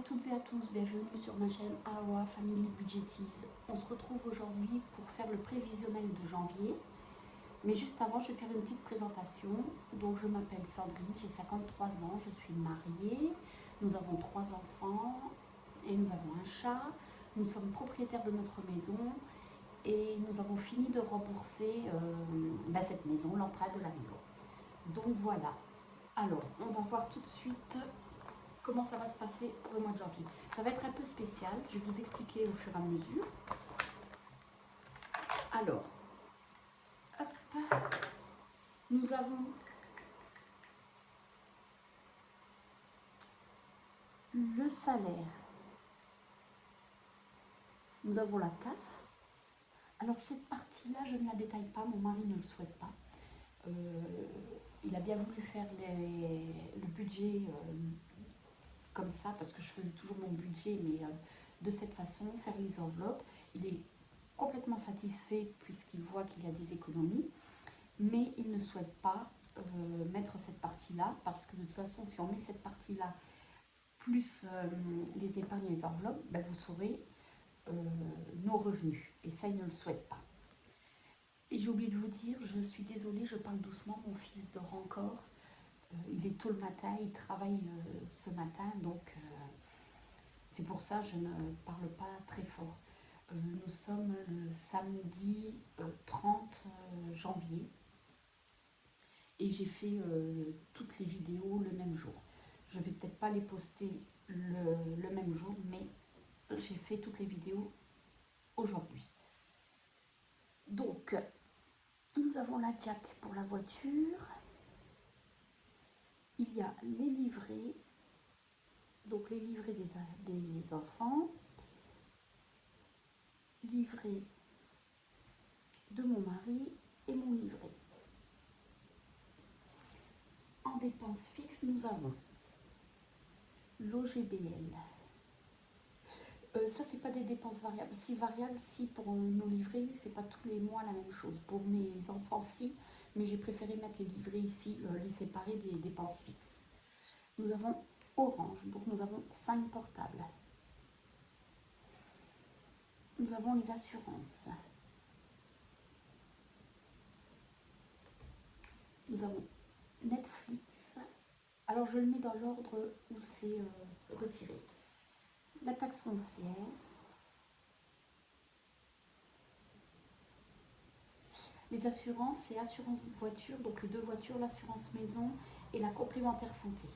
toutes et à tous, bienvenue sur ma chaîne AOA Family Budgetiz. On se retrouve aujourd'hui pour faire le prévisionnel de janvier. Mais juste avant, je vais faire une petite présentation. Donc je m'appelle Sandrine, j'ai 53 ans, je suis mariée. Nous avons 3 enfants et nous avons un chat. Nous sommes propriétaires de notre maison et nous avons fini de rembourser cette maison, l'emprunt de la maison. Donc voilà. Alors, on va voir tout de suite comment ça va se passer pour le mois de janvier. Ça va être un peu spécial, je vais vous expliquer au fur et à mesure. Alors, hop, nous avons le salaire, nous avons la CAF. Alors cette partie-là, je ne la détaille pas, mon mari ne le souhaite pas. Il a bien voulu faire le budget comme ça, parce que je faisais toujours mon budget, mais de cette façon, faire les enveloppes. Il est complètement satisfait puisqu'il voit qu'il y a des économies, mais il ne souhaite pas mettre cette partie-là, parce que de toute façon, si on met cette partie-là, plus les épargnes et les enveloppes, vous saurez nos revenus, et ça, il ne le souhaite pas. Et j'ai oublié de vous dire, je suis désolée, je parle doucement, mon fils dort encore. Il est tôt le matin, il travaille ce matin, donc c'est pour ça que je ne parle pas très fort. Nous sommes le samedi 30 janvier et j'ai fait toutes les vidéos le même jour. Je ne vais peut-être pas les poster le même jour, mais j'ai fait toutes les vidéos aujourd'hui. Donc, nous avons la jack pour la voiture. Il y a les livrets, donc les livrets des enfants, livret de mon mari et mon livret. En dépenses fixes, nous avons l'OGBL. Ça, c'est pas des dépenses variables. Si variables, si pour nos livrets, c'est pas tous les mois la même chose. Pour mes enfants, si, mais j'ai préféré mettre les livrets ici, les séparer des dépenses fixes. Nous avons Orange, donc nous avons 5 portables. Nous avons les assurances. Nous avons Netflix. Alors je le mets dans l'ordre où c'est retiré. La taxe foncière. Les assurances, c'est assurance voiture, donc les 2 voitures, l'assurance maison et la complémentaire santé.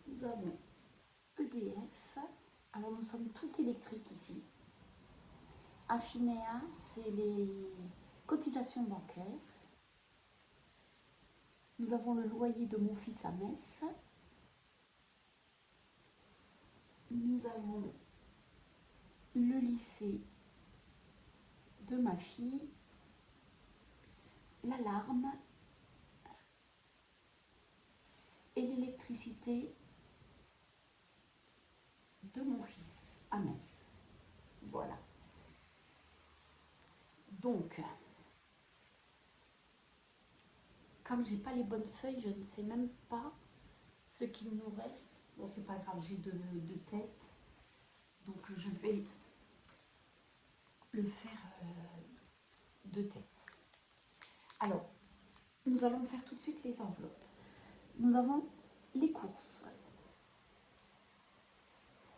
Nous avons EDF. Alors nous sommes tout électriques ici. Affinea, c'est les cotisations bancaires. Nous avons le loyer de mon fils à Metz. Nous avons le lycée de ma fille, l'alarme et l'électricité de mon fils à Metz. Voilà. Donc, comme j'ai pas les bonnes feuilles, je ne sais même pas ce qu'il nous reste. Bon, c'est pas grave, j'ai de tête. Donc, je vais le faire de tête. Alors, nous allons faire tout de suite les enveloppes. Nous avons les courses.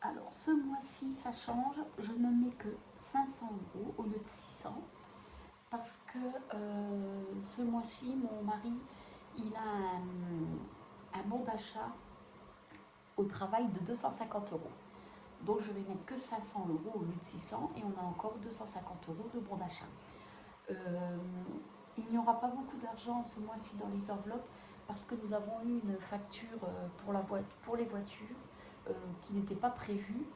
Alors, ce mois-ci, ça change. Je ne mets que 500 € au lieu de 600. Parce que ce mois-ci, mon mari, il a un bon d'achat au travail de 250 €. Donc, je vais mettre que 500 € au lieu de 600 et on a encore 250 € de bon d'achat. Il n'y aura pas beaucoup d'argent ce mois-ci dans les enveloppes parce que nous avons eu une facture pour les voitures qui n'était pas prévue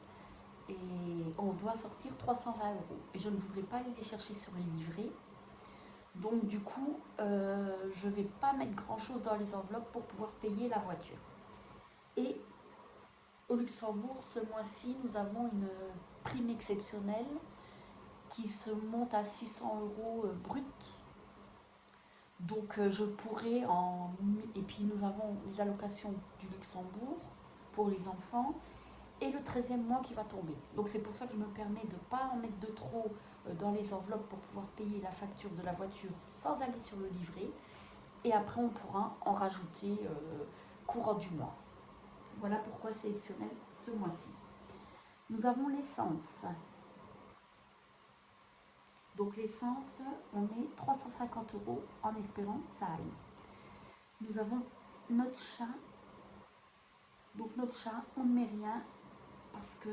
et on doit sortir 320 €. Et je ne voudrais pas aller les chercher sur les livrets. Donc du coup, je ne vais pas mettre grand-chose dans les enveloppes pour pouvoir payer la voiture. Et au Luxembourg, ce mois-ci, nous avons une prime exceptionnelle qui se monte à 600 € brut. Donc je pourrais et puis nous avons les allocations du Luxembourg. pour les enfants et le 13e mois qui va tomber. Donc c'est pour ça que je me permets de ne pas en mettre de trop dans les enveloppes pour pouvoir payer la facture de la voiture sans aller sur le livret. Et après on pourra en rajouter courant du mois. Voilà pourquoi c'est exceptionnel ce mois-ci. Nous avons l'essence. Donc l'essence, on met 350 € en espérant que ça aille. Nous avons notre chat. Donc notre chat, on ne met rien parce que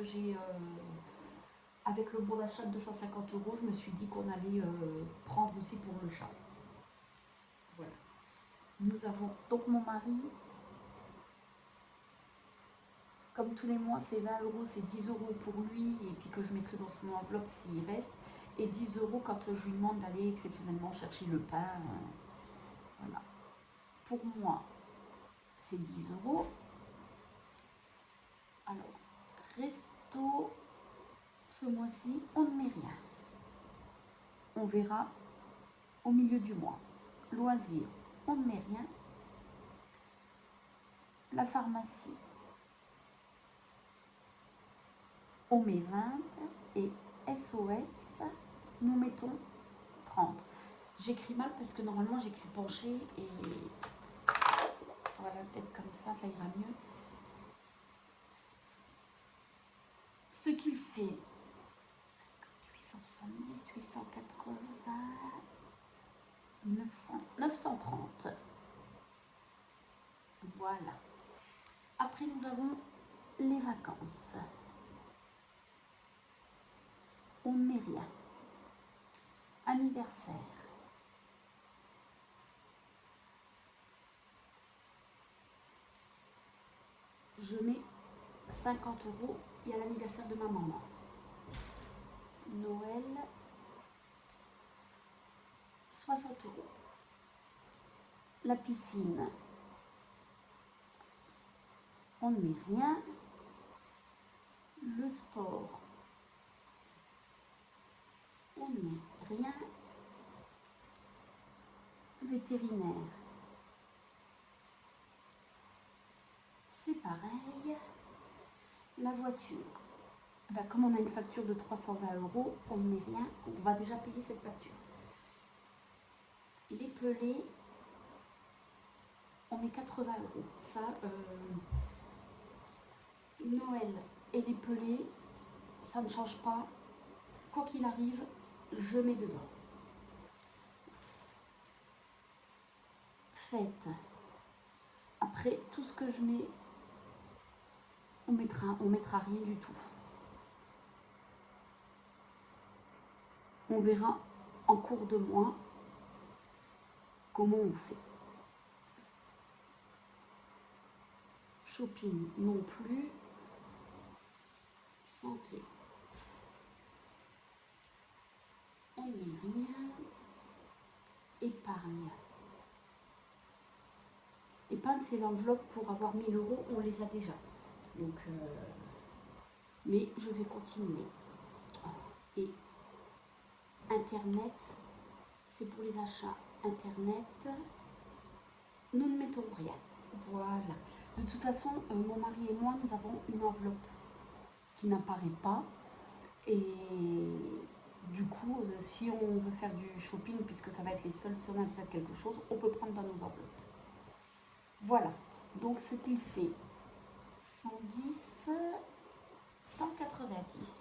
avec le bon d'achat de 250 €, je me suis dit qu'on allait prendre aussi pour le chat. Voilà. Nous avons donc mon mari, comme tous les mois c'est 20 €, c'est 10 € pour lui et puis que je mettrai dans son enveloppe s'il reste. Et 10 € quand je lui demande d'aller exceptionnellement chercher le pain. Voilà. Pour moi, c'est 10 €. Alors, resto, ce mois-ci, on ne met rien. On verra au milieu du mois. Loisirs, on ne met rien. La pharmacie, on met 20 et SOS, nous mettons 30. J'écris mal parce que normalement j'écris penché et voilà, peut-être comme ça ira mieux. Ce qui fait 870, 880, 900, 930. Voilà. Après, nous avons les vacances. On ne met rien. Anniversaire. Je mets 50 €. Il y a l'anniversaire de ma maman. Noël, 60 €. La piscine, on ne met rien. Le sport, on ne met rien. Vétérinaire, c'est pareil. La voiture, ben, comme on a une facture de 320 €, on ne met rien. On va déjà payer cette facture. Les pelés, on met 80 €. Ça, Noël et les pelés, ça ne change pas. Quoi qu'il arrive, je mets dedans. Fête. Après, tout ce que je mets, on mettra rien du tout. On verra en cours de mois comment on fait. Shopping non plus. Santé, on ne met rien. Épargne. Épargne, c'est l'enveloppe pour avoir 1000 €, on les a déjà. Donc, mais je vais continuer. Et Internet, c'est pour les achats. Internet, nous ne mettons rien. Voilà. De toute façon, mon mari et moi, nous avons une enveloppe qui n'apparaît pas. Et du coup, si on veut faire du shopping, puisque ça va être les soldes, si on a besoin de quelque chose, on peut prendre dans nos enveloppes. Voilà. Donc, ce qui fait 110, 190.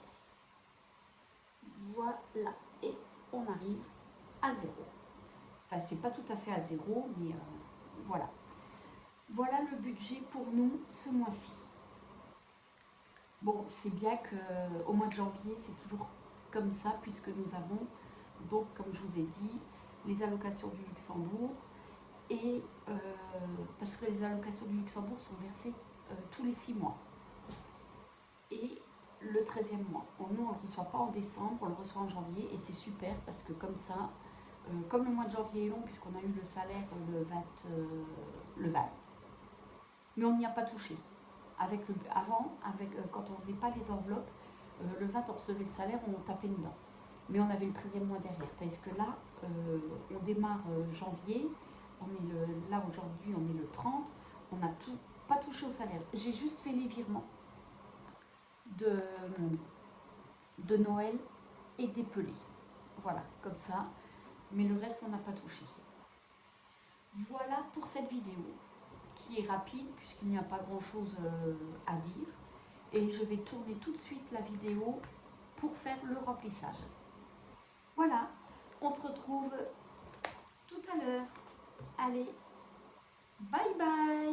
Voilà. Et on arrive à 0. Enfin, c'est pas tout à fait à 0, mais voilà. Voilà le budget pour nous ce mois-ci. Bon, c'est bien qu'au mois de janvier, c'est toujours comme ça, puisque nous avons, donc, comme je vous ai dit, les allocations du Luxembourg. Et parce que les allocations du Luxembourg sont versées tous les 6 mois. Et le 13e mois. Bon, nous, on ne le reçoit pas en décembre, on le reçoit en janvier. Et c'est super parce que comme ça, comme le mois de janvier est long, puisqu'on a eu le salaire le 20. Mais on n'y a pas touché. Avant, quand on ne faisait pas les enveloppes, le 20, on recevait le salaire, on tapait dedans. Mais on avait le 13e mois derrière. Tandis que là, on démarre janvier, là aujourd'hui, on est le 30, on a tout pas touché au salaire. J'ai juste fait les virements de, de Noël et des pelés. Voilà, comme ça. Mais le reste, on n'a pas touché. Voilà pour cette vidéo qui est rapide puisqu'il n'y a pas grand chose à dire. Et je vais tourner tout de suite la vidéo pour faire le remplissage. Voilà, on se retrouve tout à l'heure. Allez, bye bye!